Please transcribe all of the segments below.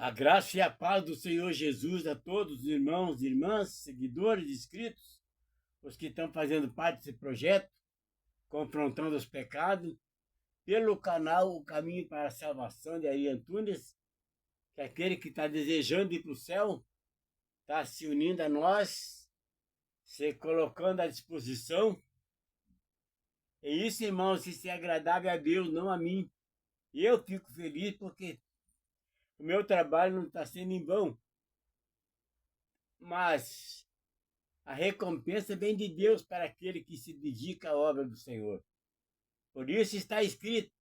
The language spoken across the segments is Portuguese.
A graça e a paz do Senhor Jesus a todos os irmãos, irmãs, seguidores, inscritos, os que estão fazendo parte desse projeto, confrontando os pecados, pelo canal O Caminho para a Salvação de Ari Antunes, que é aquele que está desejando ir para o céu, está se unindo a nós, se colocando à disposição. E isso, irmãos, isso é agradável a Deus, não a mim. E eu fico feliz porque o meu trabalho não está sendo em vão, mas a recompensa vem de Deus para aquele que se dedica à obra do Senhor. Por isso está escrito: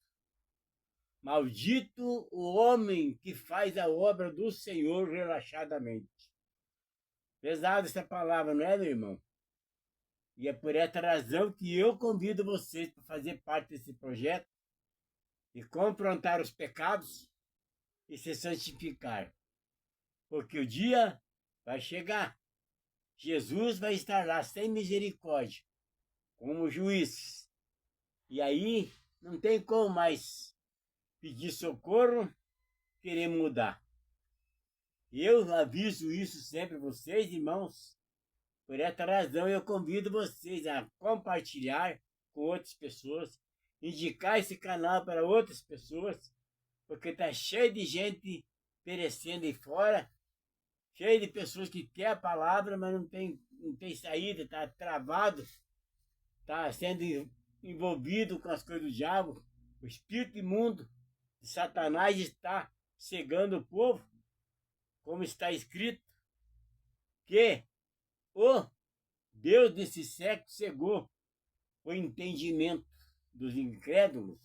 maldito o homem que faz a obra do Senhor relaxadamente. Pesada essa palavra, não é, meu irmão? E é por essa razão que eu convido vocês para fazer parte desse projeto e confrontar os pecados e se santificar. Porque o dia vai chegar. Jesus vai estar lá sem misericórdia, como juiz. E aí não tem como mais pedir socorro, querer mudar. Eu aviso isso sempre a vocês, irmãos. Por essa razão eu convido vocês a compartilhar com outras pessoas, indicar esse canal para outras pessoas, porque está cheio de gente perecendo aí fora, cheio de pessoas que querem a palavra, mas não tem saída, está travado, está sendo envolvido com as coisas do diabo. O espírito imundo de Satanás está cegando o povo, como está escrito, que o Deus desse século cegou o entendimento dos incrédulos.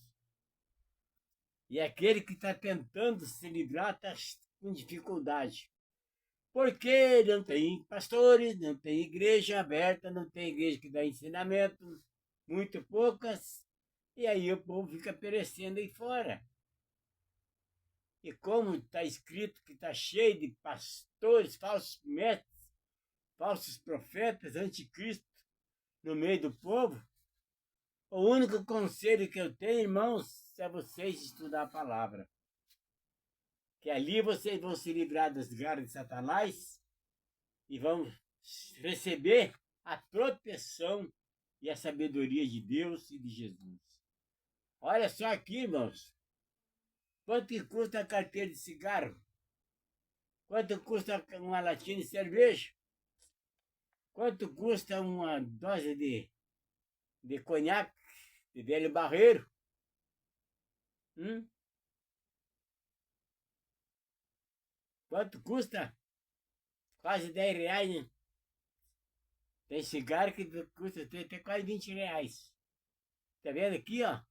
E aquele que está tentando se livrar está com dificuldade. Porque não tem pastores, não tem igreja aberta, não tem igreja que dá ensinamento, muito poucas, e aí o povo fica perecendo aí fora. E como está escrito que está cheio de pastores, falsos mestres, falsos profetas, anticristo no meio do povo, o único conselho que eu tenho, irmãos, é vocês estudar a palavra. Que ali vocês vão se livrar das garras de Satanás e vão receber a proteção e a sabedoria de Deus e de Jesus. Olha só aqui, irmãos. Quanto que custa a carteira de cigarro? Quanto custa uma latinha de cerveja? Quanto custa uma dose de conhaque, de velho barreiro? Quanto custa? Quase 10 reais, né? Tem cigarro que custa até quase 20 reais. Tá vendo aqui, ó?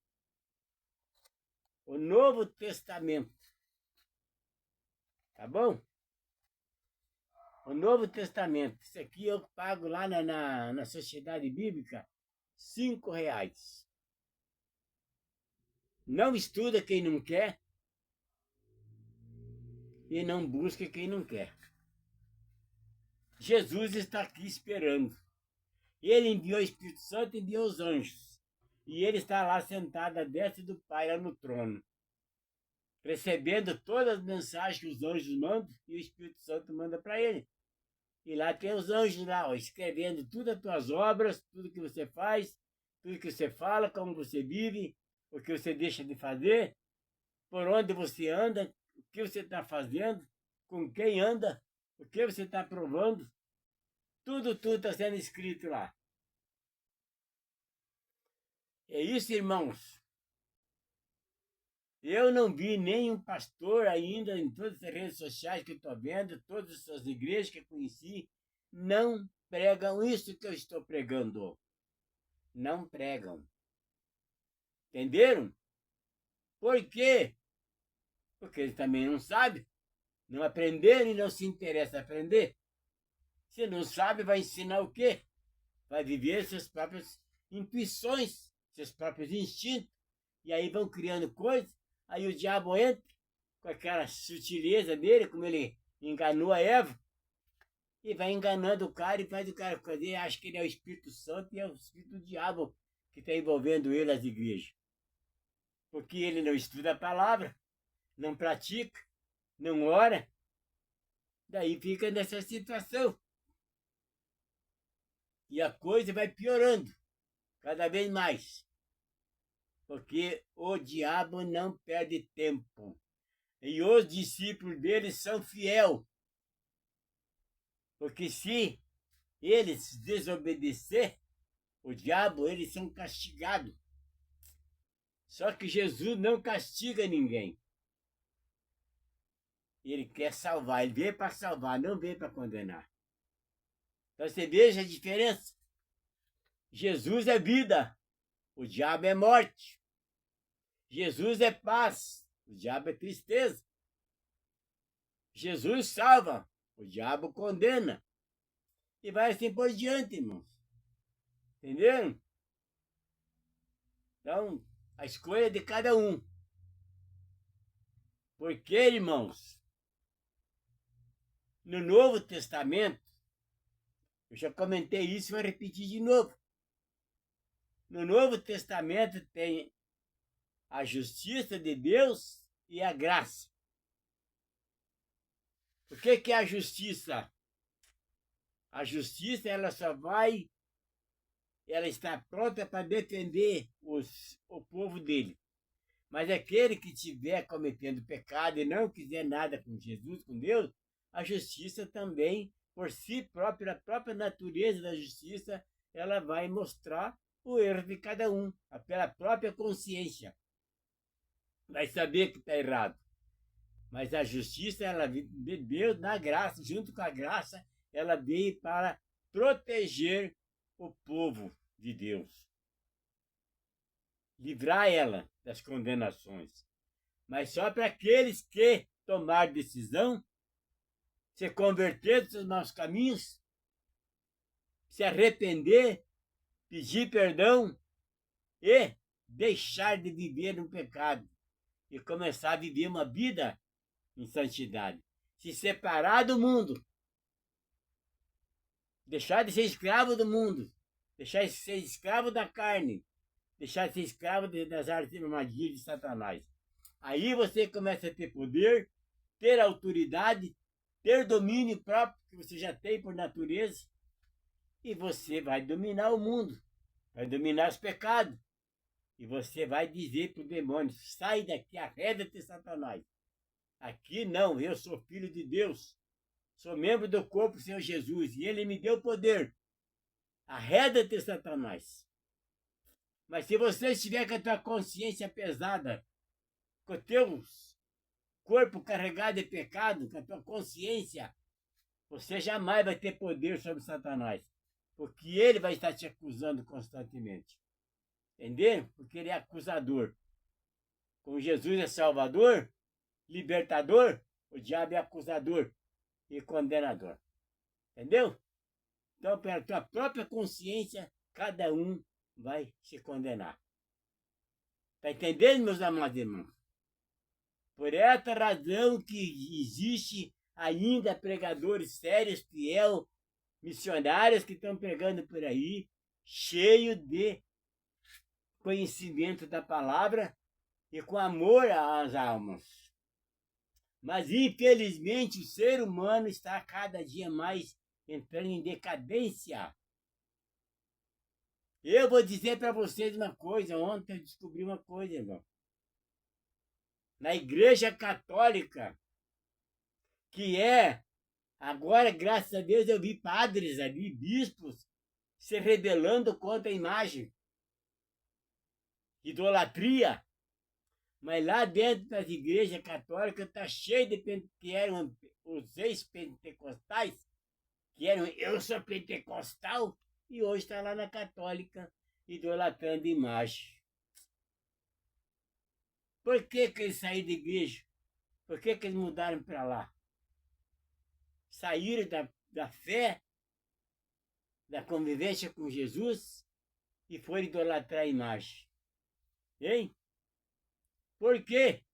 O Novo Testamento. Tá bom? O Novo Testamento. Isso aqui eu pago lá na Sociedade Bíblica R$ 5. Não estuda quem não quer e não busca quem não quer. Jesus está aqui esperando. Ele enviou o Espírito Santo e enviou os anjos. E ele está lá sentado à destra do Pai, lá no trono, recebendo todas as mensagens que os anjos mandam e o Espírito Santo manda para ele. E lá tem os anjos lá, ó, escrevendo tudo as tuas obras, tudo que você faz, tudo que você fala, como você vive, o que você deixa de fazer, por onde você anda, o que você está fazendo, com quem anda, o que você está provando. Tudo está sendo escrito lá. É isso, irmãos. Eu não vi nenhum pastor ainda em todas as redes sociais que eu estou vendo, todas as igrejas que eu conheci, não pregam isso que eu estou pregando. Não pregam. Entenderam? Por quê? Porque eles também não sabem, não aprenderam e não se interessam em aprender. Se não sabe, vai ensinar o quê? Vai viver suas próprias intuições, seus próprios instintos, e aí vão criando coisas. Aí o diabo entra com aquela sutileza dele, como ele enganou a Eva, e vai enganando o cara e faz o cara fazer, acha que ele é o Espírito Santo e é o Espírito do diabo que está envolvendo ele, as igrejas. Porque ele não estuda a palavra, não pratica, não ora, Daí fica nessa situação. E a coisa vai piorando cada vez mais. Porque o diabo não perde tempo. E os discípulos dele são fiéis. Porque se eles desobedecer, o diabo, eles são castigados. Só que Jesus não castiga ninguém. Ele quer salvar, ele veio para salvar, não veio para condenar. Então você veja a diferença. Jesus é vida, o diabo é morte. Jesus é paz, o diabo é tristeza. Jesus salva, o diabo condena. E vai assim por diante, irmãos. Entenderam? Então, a escolha é de cada um. Porque, irmãos, no Novo Testamento, eu já comentei isso e vou repetir de novo. No Novo Testamento tem a justiça de Deus e a graça. O que é a justiça? A justiça, ela está pronta para defender o povo dele. Mas aquele que estiver cometendo pecado e não quiser nada com Jesus, com Deus, a justiça também, por si própria, a própria natureza da justiça, ela vai mostrar o erro de cada um, pela própria consciência. Vai saber que está errado. Mas a justiça, ela de Deus, na graça, junto com a graça, ela veio para proteger o povo de Deus. Livrar ela das condenações. Mas só para aqueles que tomar decisão, se converter dos seus maus caminhos, se arrepender, pedir perdão e deixar de viver no pecado e começar a viver uma vida em santidade. Se separar do mundo, deixar de ser escravo do mundo, deixar de ser escravo da carne, deixar de ser escravo das armadilhas de Satanás. Aí você começa a ter poder, ter autoridade, ter domínio próprio, que você já tem por natureza, e você vai dominar o mundo, vai dominar os pecados. E você vai dizer para o demônio, sai daqui, arreda-te, Satanás. Aqui não, eu sou filho de Deus, sou membro do corpo do Senhor Jesus, e Ele me deu poder. Arreda-te, Satanás. Mas se você estiver com a tua consciência pesada, com o teu corpo carregado de pecado, com a tua consciência, você jamais vai ter poder sobre Satanás, porque ele vai estar te acusando constantemente. Entendeu? Porque ele é acusador. Como Jesus é salvador, libertador, o diabo é acusador e condenador. Entendeu? Então, pela tua própria consciência, cada um vai se condenar. Está entendendo, meus amados irmãos? Por essa razão que existe ainda pregadores sérios, fiéis, missionários que estão pregando por aí, cheio de conhecimento da palavra e com amor às almas. Mas, infelizmente, o ser humano está cada dia mais entrando em decadência. Eu vou dizer para vocês uma coisa. Ontem eu descobri uma coisa, irmão. Na Igreja Católica, que agora, graças a Deus, eu vi padres ali, bispos, se rebelando contra a imagem. Idolatria. Mas lá dentro das igrejas católicas está cheio de que eram os ex-pentecostais, que eram eu sou pentecostal, e hoje está lá na católica idolatrando imagem. Por que eles saíram da igreja? Por que eles mudaram para lá? Saíram da fé, da convivência com Jesus e foram idolatrar a imagem. Hein? Por quê?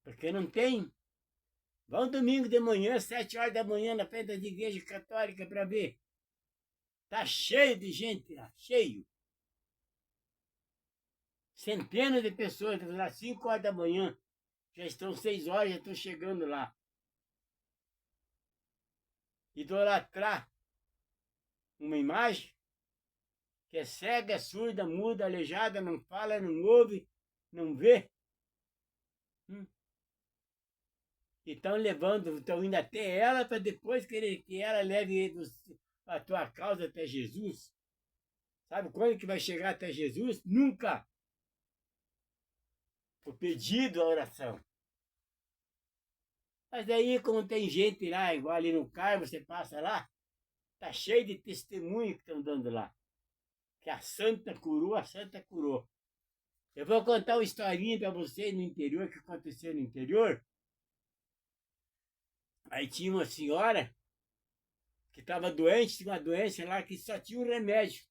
Porque não tem. Vão domingo de manhã, 7 horas da manhã, na frente da igreja católica para ver. Tá cheio de gente lá, cheio. Centenas de pessoas, às 5 horas da manhã, Já estão 6 horas, já estou chegando lá. Idolatrar uma imagem que é cega, surda, muda, aleijada, não fala, não ouve, não vê. E estão levando, estão indo até ela para depois querer que ela leve a tua causa até Jesus. Sabe quando que vai chegar até Jesus? Nunca. O pedido, a oração. Mas aí, como tem gente lá, igual ali no Carmo, você passa lá, tá cheio de testemunho que estão dando lá. Que a santa curou, a santa curou. Eu vou contar uma historinha para vocês no interior, que aconteceu no interior. Aí tinha uma senhora que estava doente, tinha uma doença lá que só tinha um remédio.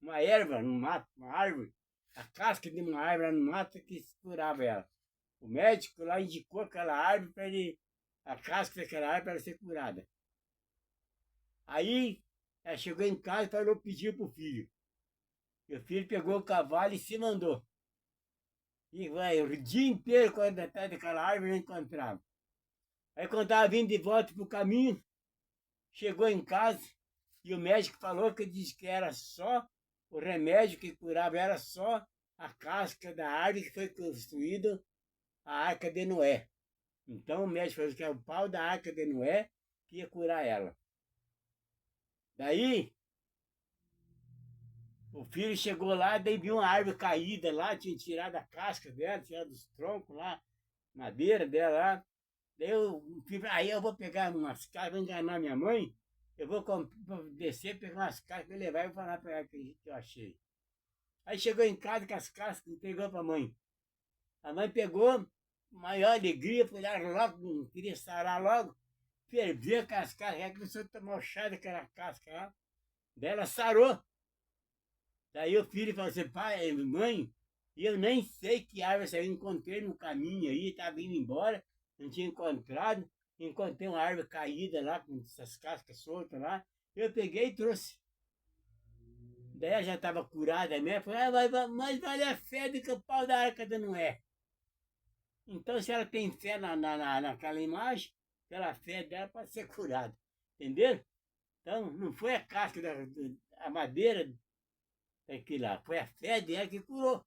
Uma erva no mato, uma árvore. A casca de uma árvore no mato que curava ela. O médico lá indicou aquela árvore para ele, a casca daquela árvore para ela ser curada. Aí ela chegou em casa e falou, pediu para o filho. E o filho pegou o cavalo e se mandou. E vai, o dia inteiro, quando atrás daquela árvore, não encontrava. Aí quando estava vindo de volta para o caminho, chegou em casa e o médico falou que disse que era só o remédio que curava, era só a casca da árvore que foi construída a Arca de Noé. Então o médico falou que é o pau da Arca de Noé que ia curar ela. Daí o filho chegou lá, daí viu uma árvore caída lá, tinha tirado a casca dela, tirado os troncos lá, madeira dela lá. Daí o filho, aí eu vou pegar umas cascas, vou enganar minha mãe, eu vou descer, pegar umas cascas para levar e vou falar para ela que eu achei. Aí chegou em casa com as cascas, entregou para a mãe. A mãe pegou, maior alegria, foi lá logo, queria sarar logo, ferveu com as cascas, aí começou a tomar o chá daquela casca lá, daí ela sarou. Daí o filho falou assim, pai, mãe, eu nem sei que árvore eu encontrei no caminho aí, estava indo embora, não tinha encontrado, encontrei uma árvore caída lá, com essas cascas soltas lá, eu peguei e trouxe. Daí ela já estava curada mesmo, falou, mas vale a fé do que o pau da Arca de Noé. Então, se ela tem fé naquela imagem, pela fé dela pode ser curada. Entendeu? Então, não foi a casca a madeira daquilo lá, foi a fé dela que curou.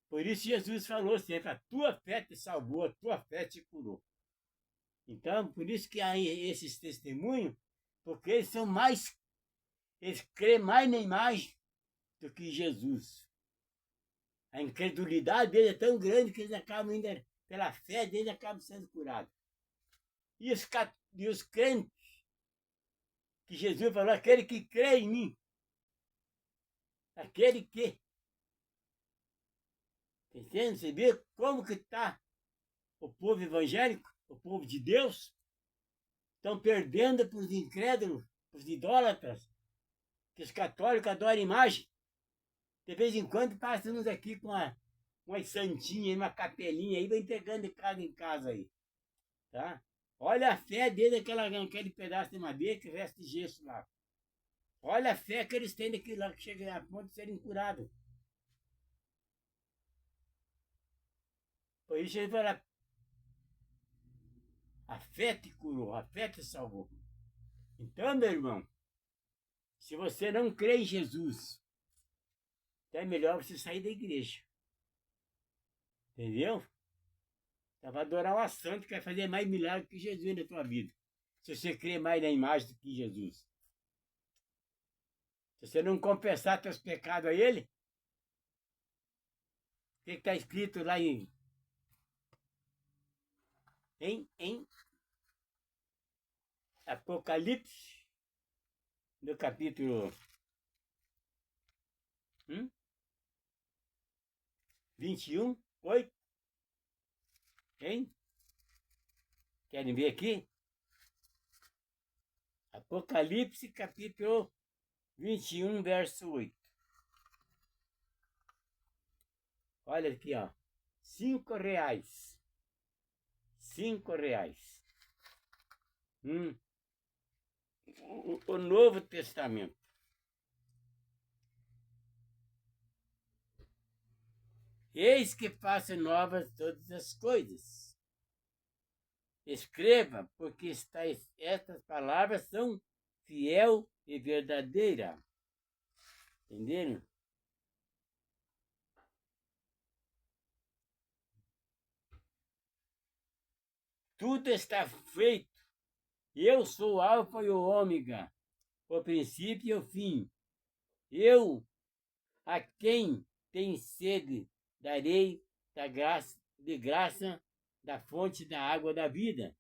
Por isso Jesus falou sempre, a tua fé te salvou, a tua fé te curou. Então, por isso que há esses testemunhos, porque eles são mais, eles creem mais na imagem do que Jesus. A incredulidade dele é tão grande que eles acabam ainda, pela fé dele, acabam sendo curados. E os crentes, que Jesus falou, aquele que crê em mim, aquele que. Entende? Você vê como que está o povo evangélico, o povo de Deus, estão perdendo para os incrédulos, para os idólatras, que os católicos adoram imagem. De vez em quando passam uns aqui com uma santinha, uma capelinha aí, vai entregando de casa em casa aí. Tá? Olha a fé dele, aquele pedaço de madeira que resta de gesso lá. Olha a fé que eles têm daquilo lá que chega a ponto de serem curados. Por isso ele fala, a fé te curou, a fé te salvou. Então, meu irmão, se você não crê em Jesus, é melhor você sair da igreja. Entendeu? Você vai adorar uma santa que vai fazer mais milagre que Jesus na tua vida. Se você crê mais na imagem do que Jesus. Se você não confessar teus pecados a ele, o que está escrito lá em Apocalipse, no capítulo 21, 8. Hein? Querem ver aqui? Apocalipse, capítulo 21, verso 8. Olha aqui, ó. R$ 5. R$ 5. O Novo Testamento. Eis que faço novas todas as coisas. Escreva, porque estas palavras são fiel e verdadeira. Entenderam? Tudo está feito. Eu sou o Alfa e o Ômega, o princípio e o fim. Eu, a quem tem sede, darei de graça da fonte da água da vida.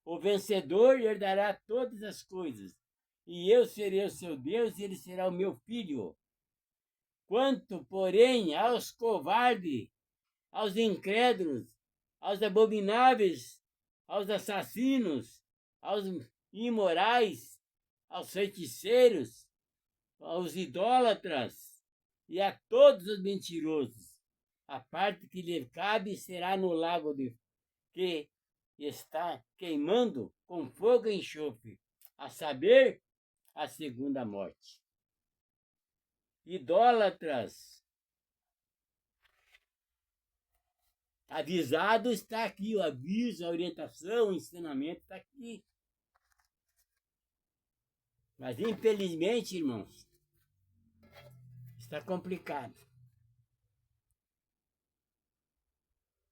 O vencedor herdará todas as coisas, e eu serei o seu Deus, e ele será o meu filho. Quanto, porém, aos covardes, aos incrédulos, aos abomináveis, aos assassinos, aos imorais, aos feiticeiros, aos idólatras e a todos os mentirosos, a parte que lhe cabe será no lago que está queimando com fogo e enxofre, a saber, a segunda morte. Idólatras, avisado está aqui, o aviso, a orientação, o ensinamento está aqui. Mas infelizmente, irmãos, está complicado.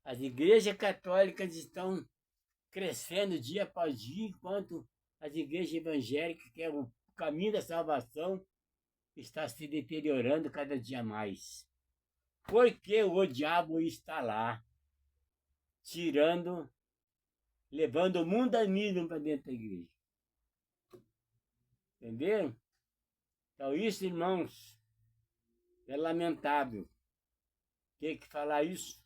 As igrejas católicas estão crescendo dia após dia, enquanto as igrejas evangélicas, que é o caminho da salvação, está se deteriorando cada dia mais. Porque o diabo está lá, tirando, levando o mundanismo para dentro da igreja. Entenderam? Então isso, irmãos, é lamentável. Tem que falar isso.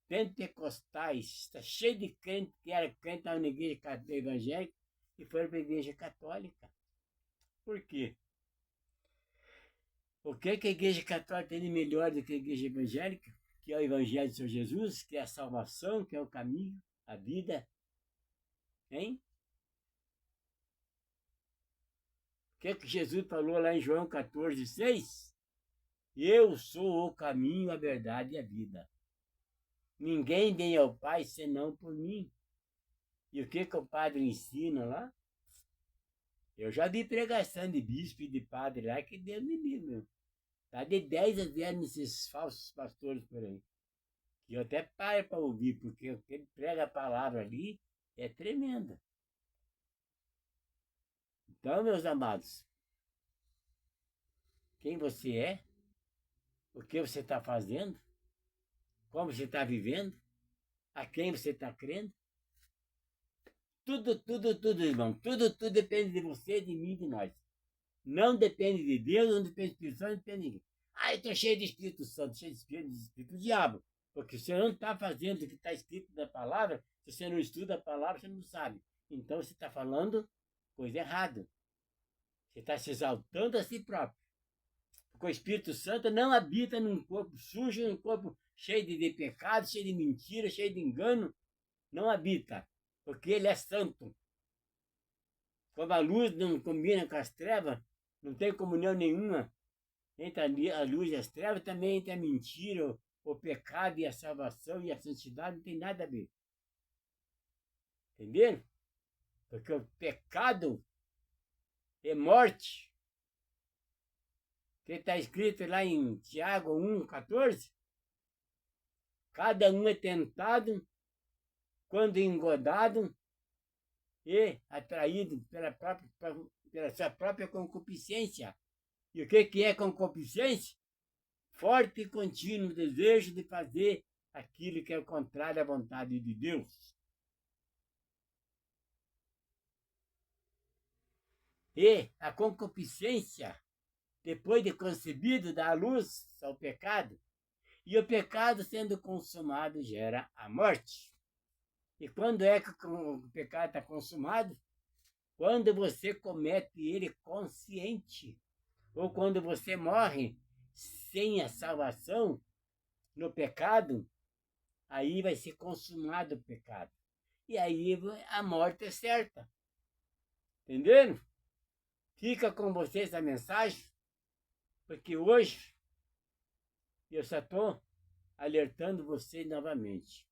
Pentecostais, está cheio de crente que era crente na igreja evangélica e foram para a igreja católica. Por quê? O que a igreja católica tem de melhor do que a igreja evangélica? Que é o evangelho do Senhor Jesus, que é a salvação, que é o caminho, a vida. Hein? O que Jesus falou lá em João 14,6? Eu sou o caminho, a verdade e a vida. Ninguém vem ao Pai senão por mim. E o que o padre ensina lá? Eu já vi pregação de bispo e de padre lá que Deus me livre. Tá de 10-0 nesses falsos pastores por aí. E eu até paro para ouvir, porque o que ele prega a palavra ali é tremenda. Então, meus amados, quem você é, o que você está fazendo, como você está vivendo, a quem você está crendo, tudo, irmão, tudo depende de você, de mim, de nós. Não depende de Deus, não depende do Espírito Santo, não depende de ninguém. Ah, eu estou cheio de Espírito Santo, cheio de Espírito do diabo. Porque você não está fazendo o que está escrito na palavra, se você não estuda a palavra, você não sabe. Então você está falando coisa errada. Você está se exaltando a si próprio. Porque o Espírito Santo não habita num corpo sujo, num corpo cheio de pecado, cheio de mentira, cheio de engano. Não habita, porque ele é santo. Como a luz não combina com as trevas, não tem comunhão nenhuma entre a luz e as trevas, também entre a mentira, o pecado e a salvação e a santidade, não tem nada a ver. Entenderam? Porque o pecado é morte. Que está escrito lá em Tiago 1,14. Cada um é tentado quando engodado e atraído pela sua própria concupiscência. E o que é concupiscência? Forte e contínuo desejo de fazer aquilo que é o contrário à vontade de Deus. E a concupiscência, depois de concebido, dá luz ao pecado. E o pecado, sendo consumado, gera a morte. E quando é que o pecado está consumado? Quando você comete ele consciente. Ou quando você morre sem a salvação no pecado, aí vai ser consumado o pecado. E aí a morte é certa. Entenderam? Fica com vocês a mensagem. Porque hoje eu só estou alertando vocês novamente.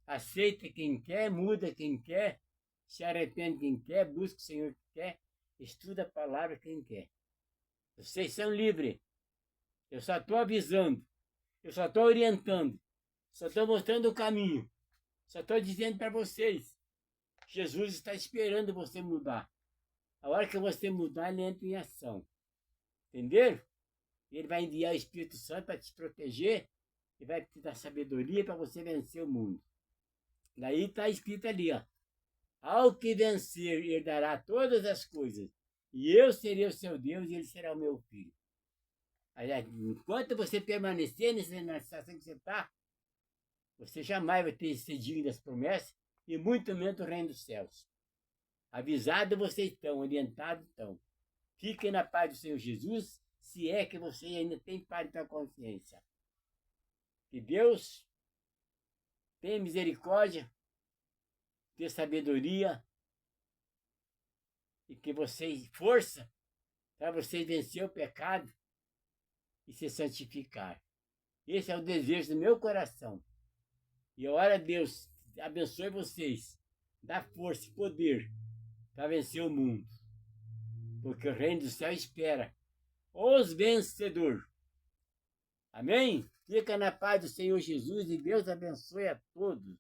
Aceita quem quer, muda quem quer, se arrepende quem quer, busca o Senhor quem quer, estuda a palavra quem quer. Vocês são livres. Eu só estou avisando, eu só estou orientando, só estou mostrando o caminho, só estou dizendo para vocês. Jesus está esperando você mudar. A hora que você mudar, ele entra em ação. Entenderam? Ele vai enviar o Espírito Santo para te proteger e vai te dar sabedoria para você vencer o mundo. Daí está escrito ali, ó. Ao que vencer, herdará todas as coisas. E eu serei o seu Deus e ele será o meu filho. Aliás, enquanto você permanecer nessa situação que você está, você jamais vai ter cedido das promessas e muito menos o reino dos céus. Avisado vocês estão, orientados estão. Fiquem na paz do Senhor Jesus, se é que você ainda tem paz na consciência. Que Deus tenha misericórdia, tenha sabedoria e que vocês, força para vocês vencer o pecado e se santificar. Esse é o desejo do meu coração. E ora Deus abençoe vocês, dá força e poder para vencer o mundo. Porque o reino do céu espera os vencedores. Amém? Fica na paz do Senhor Jesus e Deus abençoe a todos.